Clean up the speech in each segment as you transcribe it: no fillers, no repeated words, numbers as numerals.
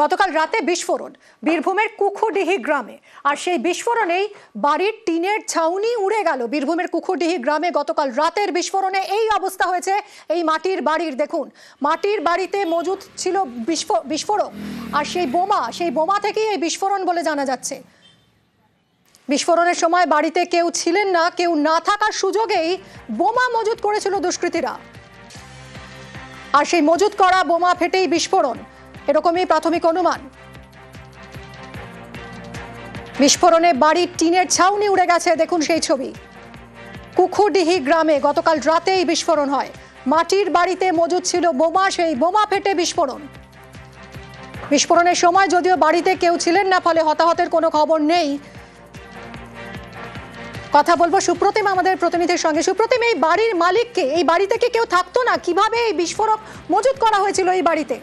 গতকাল রাতে বিস্ফোরণ বীরভূমের কুকুরডিহি গ্রামে, আর সেই বিস্ফোরণেই বাড়ির টিনের ছাউনি উড়ে গেল। বীরভূমের কুকুরডিহি গ্রামে গতকাল রাতের বিস্ফোরণে এই অবস্থা হয়েছে এই মাটির বাড়ির। দেখুন, মাটির বাড়িতে মজুদ ছিল বিস্ফোরক, আর সেই বোমা থেকেই এই বিস্ফোরণ বলে জানা যাচ্ছে। বিস্ফোরণের সময় বাড়িতে কেউ ছিলেন না, কেউ না থাকার সুযোগেই বোমা মজুত করেছিল দুষ্কৃতীরা, আর সেই মজুত করা বোমা ফেটেই বিস্ফোরণ, এরকমই প্রাথমিক অনুমান। বিস্ফোরণে বাড়ির টিনের ছাউনি উড়ে গেছে। দেখুন সেই ছবি। কুকুরডিহি গ্রামে গতকাল রাতেই বিস্ফোরণ হয়। মাটির বাড়িতে মজুদ ছিল বোমা, সেই বোমা ফেটে বিস্ফোরণ। বিস্ফোরণের সময় যদিও বাড়িতে কেউ ছিলেন না, ফলে হতাহতের কোনো খবর নেই। কথা বলবো সুপ্রতিম আমাদের প্রতিনিধির সঙ্গে। সুপ্রতিম, এই বাড়ির মালিককে, এই বাড়িতে কি কেউ থাকতো না? কিভাবে এই বিস্ফোরক মজুত করা হয়েছিল এই বাড়িতে?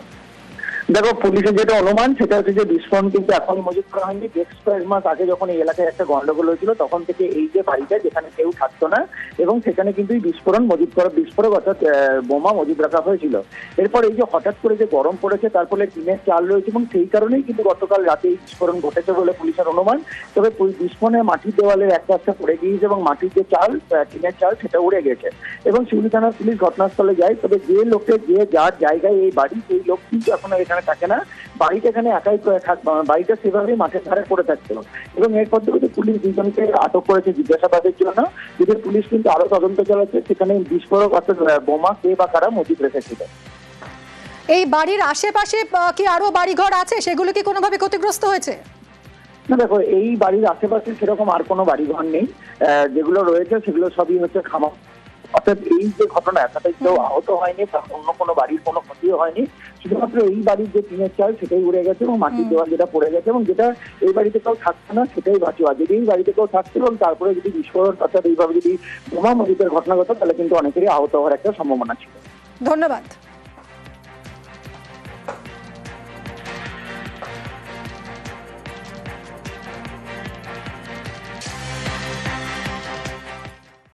দেখো, পুলিশের যেটা অনুমান সেটা হচ্ছে যে বিস্ফোরণ কিন্তু এখন মজুত করা হয়নি। বেশ কয়েক মাস আগে যখন এই এলাকায় একটা গন্ডগোল হয়েছিল, তখন থেকে এই যে বাড়িটা যেখানে কেউ থাকতো না, এবং সেখানে কিন্তু বিস্ফোরণ মজুত করা, বিস্ফোরক অর্থাৎ বোমা মজুত রাখা হয়েছিল। এরপর এই যে হঠাৎ করে যে গরম পড়েছে, তার ফলে টিনের চাল রয়েছে, এবং সেই কারণেই কিন্তু গতকাল রাতে এই বিস্ফোরণ ঘটেছে বলে পুলিশের অনুমান। তবে বিস্ফোরণে মাটির দেওয়ালের একটা পড়ে গিয়েছে, এবং মাটির যে চাল, টিনের চাল, সেটা উড়ে গেছে। এবং শিউলি থানার পুলিশ ঘটনাস্থলে যায়। তবে যে লোকের যার জায়গায় এই বাড়ি, সেই লোক কিন্তু এখনো এখানে থাকে না। বাড়িটা এখানে একাই বাড়িটা সেভাবেই মাঠের ধারে পড়ে থাকছিল। এবং এরপর থেকে পুলিশ দুজনকে আটক করেছে জিজ্ঞাসাবাদের জন্য। যদি পুলিশ কিন্তু আরো তদন্ত চালাচ্ছে সেখানে বিস্ফোরক অর্থাৎ বোমা কে বা কারা মজুত রেখেছিল। এই বাড়ির আশেপাশে কি আরো বাড়িঘর আছে? সেগুলো কি কোনোভাবে ক্ষতিগ্রস্ত হয়েছে? না, দেখো, এই বাড়ির আশেপাশে সেরকম আর কোনো বাড়িঘর নেই। যেগুলো রয়েছে সেগুলো সবই হচ্ছে খামার। অর্থাৎ এই যে ঘটনা, তাতে কেউ আহত হয়নি, অন্য কোনো বাড়ির কোনো ক্ষতিও হয়নি। শুধুমাত্র এই বাড়ির যে টিনের চাল সেটাই উড়ে গেছে, এবং মাটির দেওয়াল যেটা পড়ে গেছে, এবং যেটা এই বাড়িতে কেউ থাকতো না সেটাই বাঁচোয়া। যদি এই বাড়িতে কেউ থাকতো এবং তারপরে যদি বিস্ফোরণ অর্থাৎ এইভাবে যদি বোমা মজুতের ঘটনা ঘটতো, তাহলে কিন্তু অনেকেরই আহত হওয়ার একটা সম্ভাবনা ছিল। ধন্যবাদ।